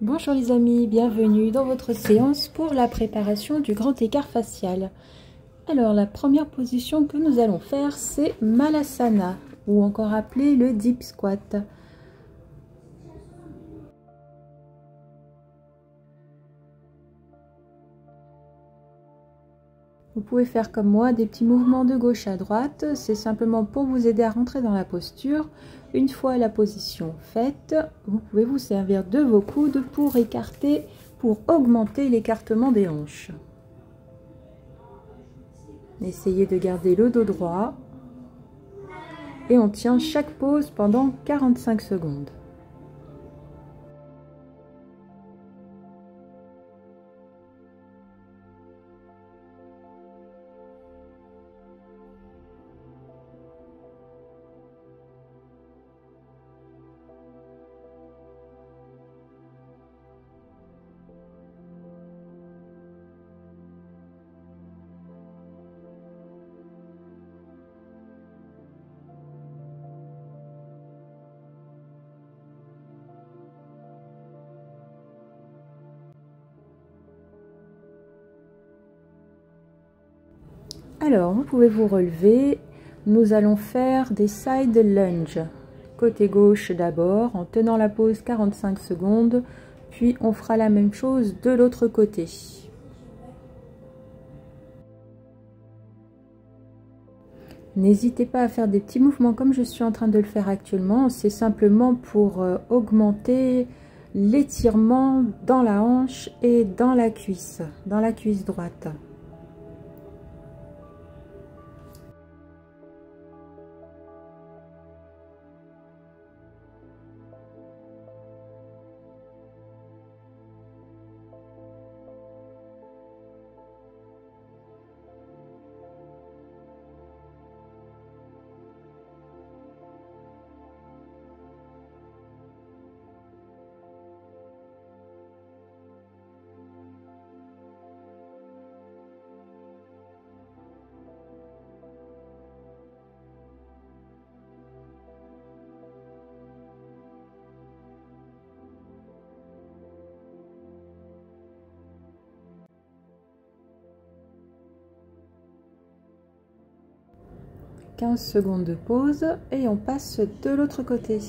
Bonjour les amis, bienvenue dans votre séance pour la préparation du grand écart facial. Alors la première position que nous allons faire, c'est Malasana, ou encore appelé le Deep Squat. Vous pouvez faire comme moi des petits mouvements de gauche à droite, c'est simplement pour vous aider à rentrer dans la posture. Une fois la position faite, vous pouvez vous servir de vos coudes pour écarter, pour augmenter l'écartement des hanches. Essayez de garder le dos droit et on tient chaque pose pendant 45 secondes. Alors, vous pouvez vous relever. Nous allons faire des side lunge. Côté gauche d'abord, en tenant la pose 45 secondes. Puis, on fera la même chose de l'autre côté. N'hésitez pas à faire des petits mouvements comme je suis en train de le faire actuellement. C'est simplement pour augmenter l'étirement dans la hanche et dans la cuisse droite. « 15 secondes de pause et on passe de l'autre côté.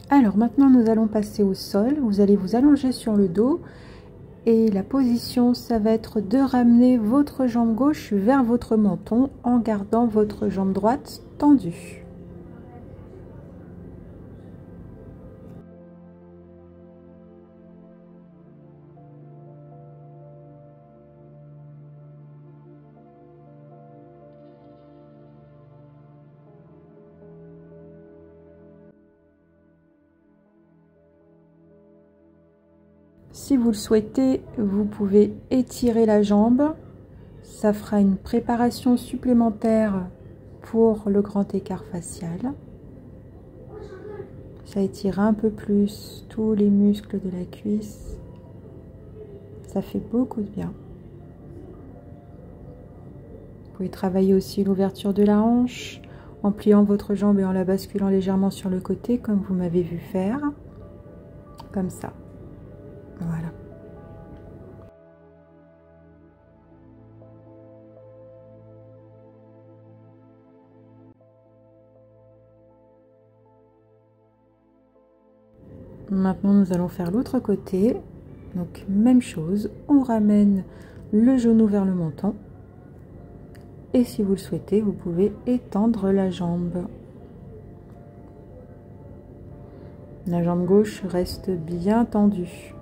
Alors maintenant nous allons passer au sol, vous allez vous allonger sur le dos et la position ça va être de ramener votre jambe gauche vers votre menton en gardant votre jambe droite tendue. Si vous le souhaitez, vous pouvez étirer la jambe. Ça fera une préparation supplémentaire pour le grand écart facial. Ça étire un peu plus tous les muscles de la cuisse. Ça fait beaucoup de bien. Vous pouvez travailler aussi l'ouverture de la hanche en pliant votre jambe et en la basculant légèrement sur le côté comme vous m'avez vu faire. Comme ça. Voilà. Maintenant, nous allons faire l'autre côté. Donc, même chose, on ramène le genou vers le menton. Et si vous le souhaitez, vous pouvez étendre la jambe. La jambe gauche reste bien tendue.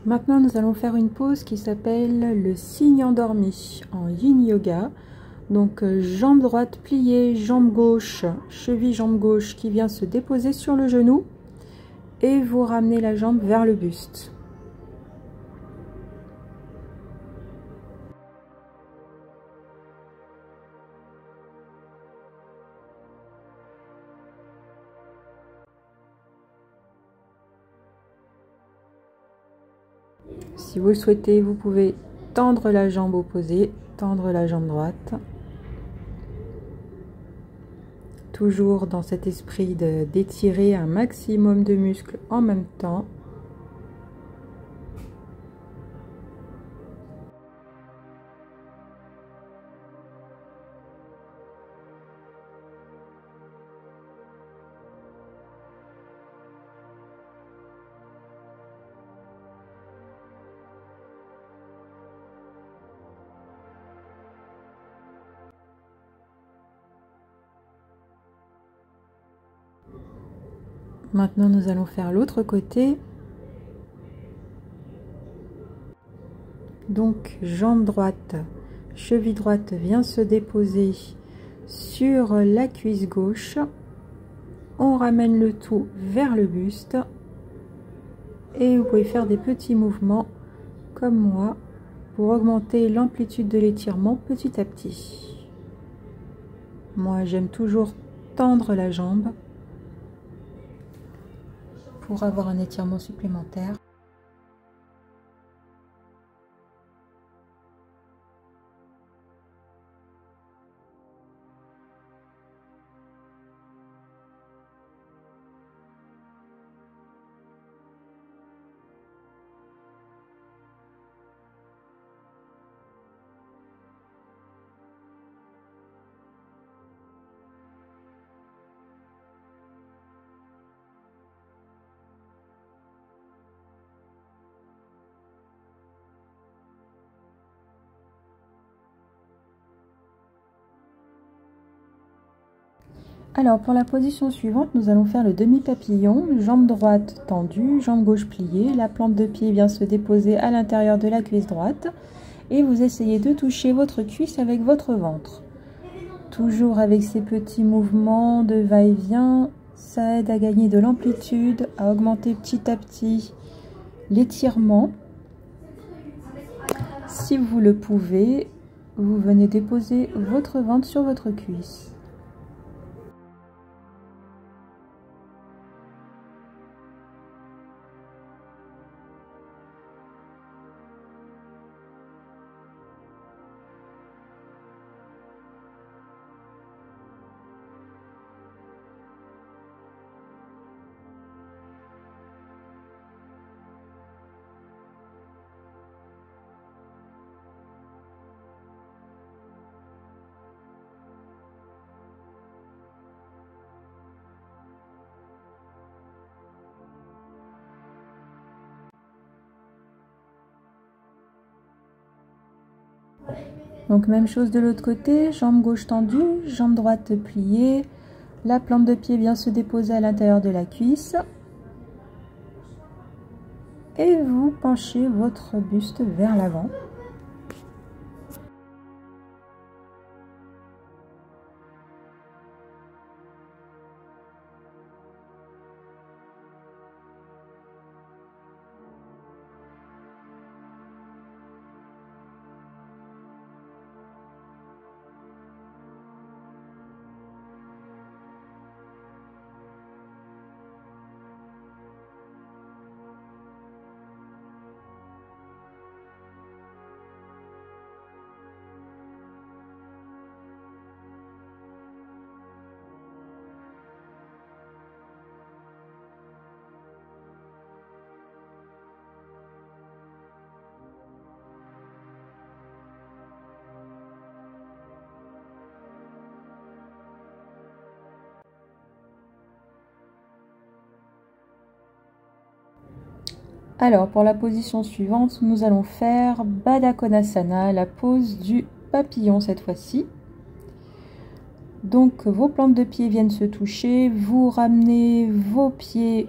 Maintenant, nous allons faire une pose qui s'appelle le cygne endormi en yin yoga. Donc, jambe droite pliée, jambe gauche, cheville, jambe gauche qui vient se déposer sur le genou. Et vous ramenez la jambe vers le buste. Si vous le souhaitez, vous pouvez tendre la jambe opposée, tendre la jambe droite. Toujours dans cet esprit d'étirer un maximum de muscles en même temps. Maintenant, nous allons faire l'autre côté. Donc, jambe droite, cheville droite vient se déposer sur la cuisse gauche. On ramène le tout vers le buste. Et vous pouvez faire des petits mouvements comme moi pour augmenter l'amplitude de l'étirement petit à petit. Moi, j'aime toujours tendre la jambe pour avoir un étirement supplémentaire. Alors pour la position suivante, nous allons faire le demi-papillon, jambe droite tendue, jambe gauche pliée, la plante de pied vient se déposer à l'intérieur de la cuisse droite et vous essayez de toucher votre cuisse avec votre ventre. Toujours avec ces petits mouvements de va-et-vient, ça aide à gagner de l'amplitude, à augmenter petit à petit l'étirement. Si vous le pouvez, vous venez déposer votre ventre sur votre cuisse. Donc même chose de l'autre côté, jambe gauche tendue, jambe droite pliée, La plante de pied vient se déposer à l'intérieur de la cuisse. Et vous penchez votre buste vers l'avant. Alors, pour la position suivante, nous allons faire Baddha Konasana, la pose du papillon cette fois-ci. Donc, vos plantes de pied viennent se toucher, vous ramenez vos pieds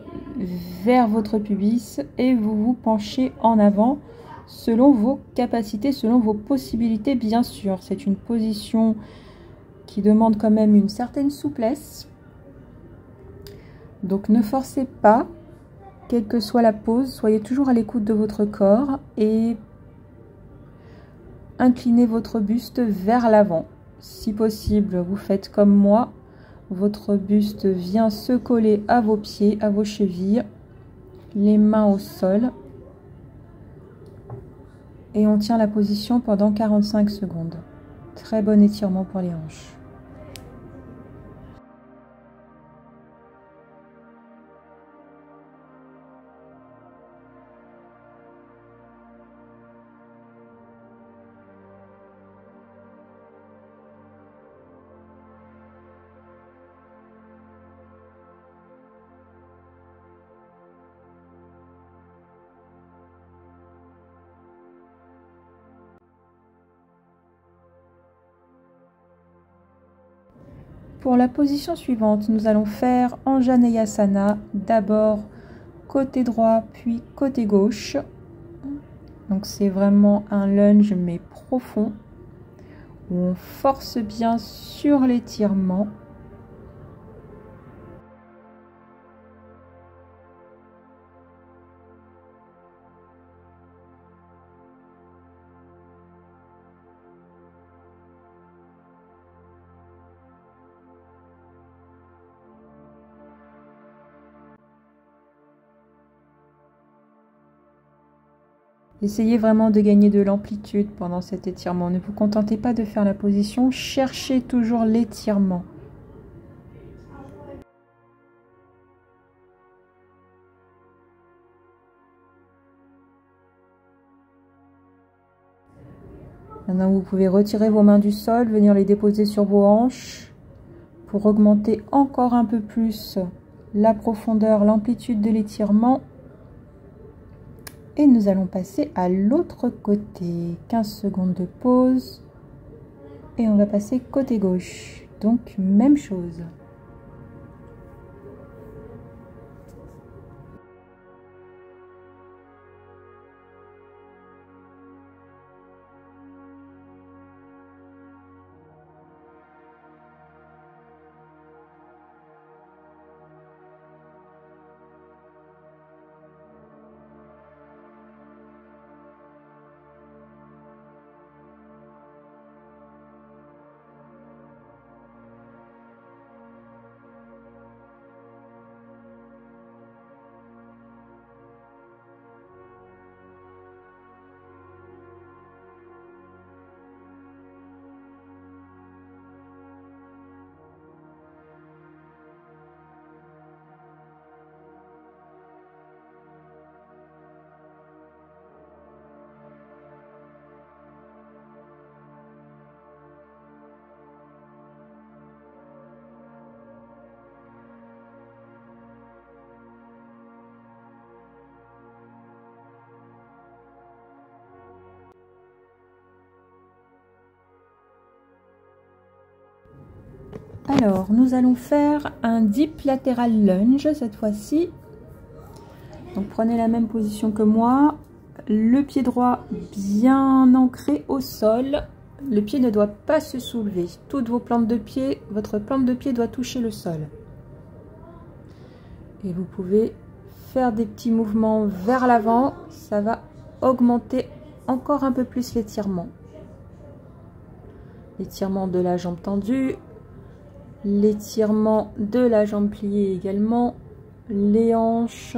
vers votre pubis et vous vous penchez en avant selon vos capacités, selon vos possibilités, bien sûr. C'est une position qui demande quand même une certaine souplesse. Donc, ne forcez pas. Quelle que soit la pose, soyez toujours à l'écoute de votre corps et inclinez votre buste vers l'avant. Si possible, vous faites comme moi. Votre buste vient se coller à vos pieds, à vos chevilles, les mains au sol. Et on tient la position pendant 45 secondes. Très bon étirement pour les hanches. Pour la position suivante, nous allons faire Anjaneyasana, d'abord côté droit puis côté gauche. Donc c'est vraiment un lunge mais profond, où on force bien sur l'étirement. Essayez vraiment de gagner de l'amplitude pendant cet étirement. Ne vous contentez pas de faire la position, cherchez toujours l'étirement. Maintenant, vous pouvez retirer vos mains du sol, venir les déposer sur vos hanches pour augmenter encore un peu plus la profondeur, l'amplitude de l'étirement. Et nous allons passer à l'autre côté. 15 secondes de pause. Et on va passer côté gauche. Donc, même chose. Alors, nous allons faire un dip latéral lunge cette fois-ci. Donc, prenez la même position que moi. Le pied droit bien ancré au sol. Le pied ne doit pas se soulever. Toutes vos plantes de pied, votre plante de pied doit toucher le sol. Et vous pouvez faire des petits mouvements vers l'avant. Ça va augmenter encore un peu plus l'étirement. L'étirement de la jambe tendue. L'étirement de la jambe pliée également, les hanches.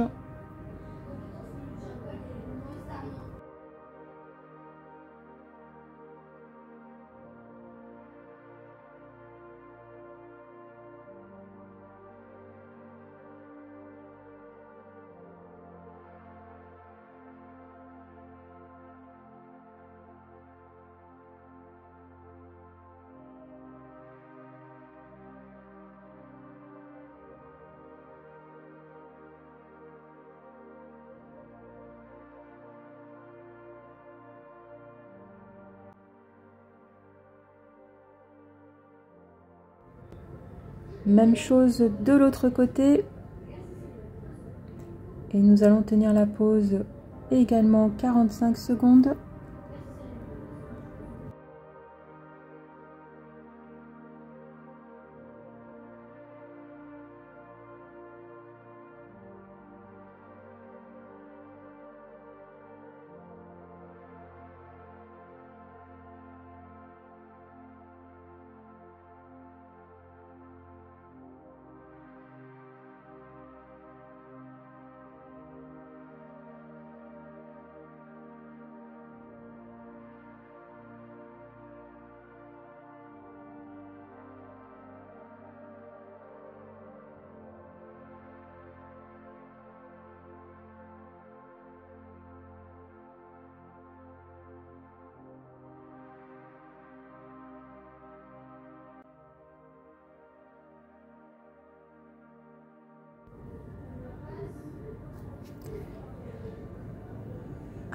Même chose de l'autre côté. Et nous allons tenir la pause également 45 secondes.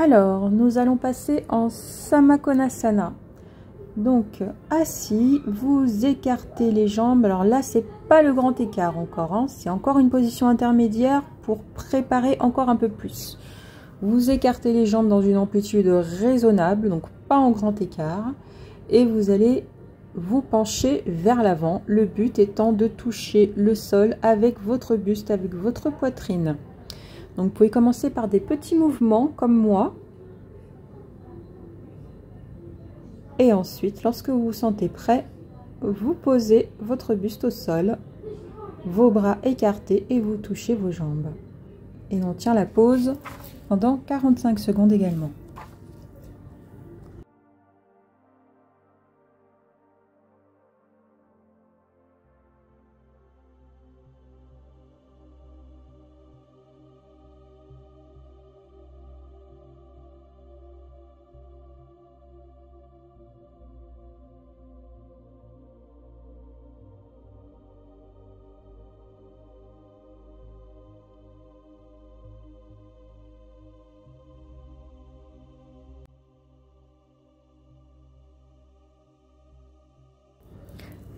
Alors, nous allons passer en Samakonasana. Donc, assis, vous écartez les jambes. Alors là, c'est pas le grand écart encore, hein. C'est encore une position intermédiaire pour préparer encore un peu plus. Vous écartez les jambes dans une amplitude raisonnable, donc pas en grand écart. Et vous allez vous pencher vers l'avant. Le but étant de toucher le sol avec votre buste, avec votre poitrine. Donc, vous pouvez commencer par des petits mouvements comme moi. Et ensuite, lorsque vous vous sentez prêt, vous posez votre buste au sol, vos bras écartés et vous touchez vos jambes. Et on tient la pause pendant 45 secondes également.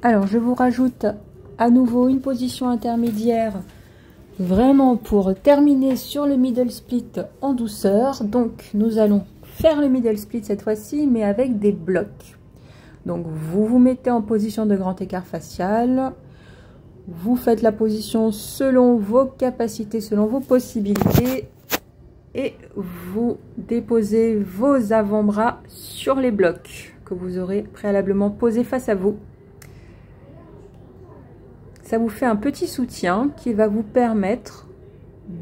Alors, je vous rajoute à nouveau une position intermédiaire, vraiment pour terminer sur le middle split en douceur. Donc, nous allons faire le middle split cette fois-ci, mais avec des blocs. Donc, vous vous mettez en position de grand écart facial. Vous faites la position selon vos capacités, selon vos possibilités. Et vous déposez vos avant-bras sur les blocs que vous aurez préalablement posés face à vous. Ça vous fait un petit soutien qui va vous permettre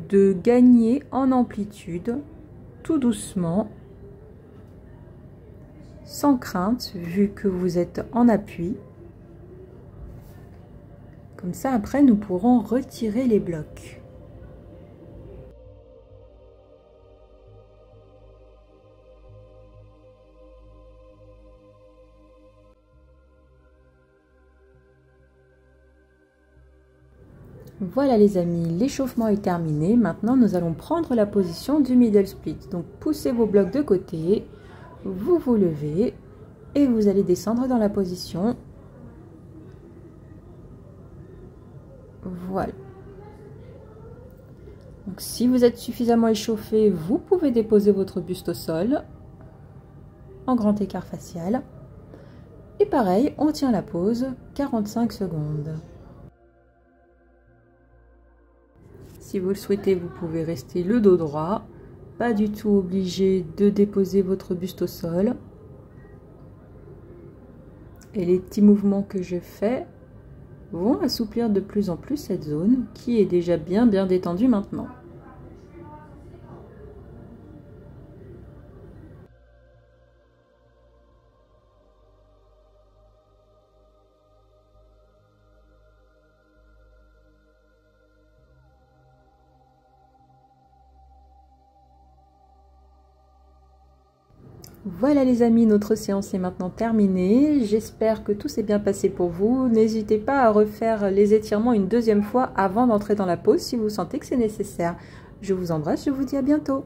de gagner en amplitude tout doucement, sans crainte, vu que vous êtes en appui. Comme ça, après, nous pourrons retirer les blocs. Voilà les amis, l'échauffement est terminé. Maintenant, nous allons prendre la position du middle split. Donc, poussez vos blocs de côté, vous vous levez et vous allez descendre dans la position. Voilà. Donc, si vous êtes suffisamment échauffé, vous pouvez déposer votre buste au sol en grand écart facial. Et pareil, on tient la pose 45 secondes. Si vous le souhaitez, vous pouvez rester le dos droit. Pas du tout obligé de déposer votre buste au sol. Et les petits mouvements que je fais vont assouplir de plus en plus cette zone qui est déjà bien détendue maintenant. Voilà les amis, notre séance est maintenant terminée. J'espère que tout s'est bien passé pour vous. N'hésitez pas à refaire les étirements une deuxième fois avant d'entrer dans la pose si vous sentez que c'est nécessaire. Je vous embrasse, je vous dis à bientôt.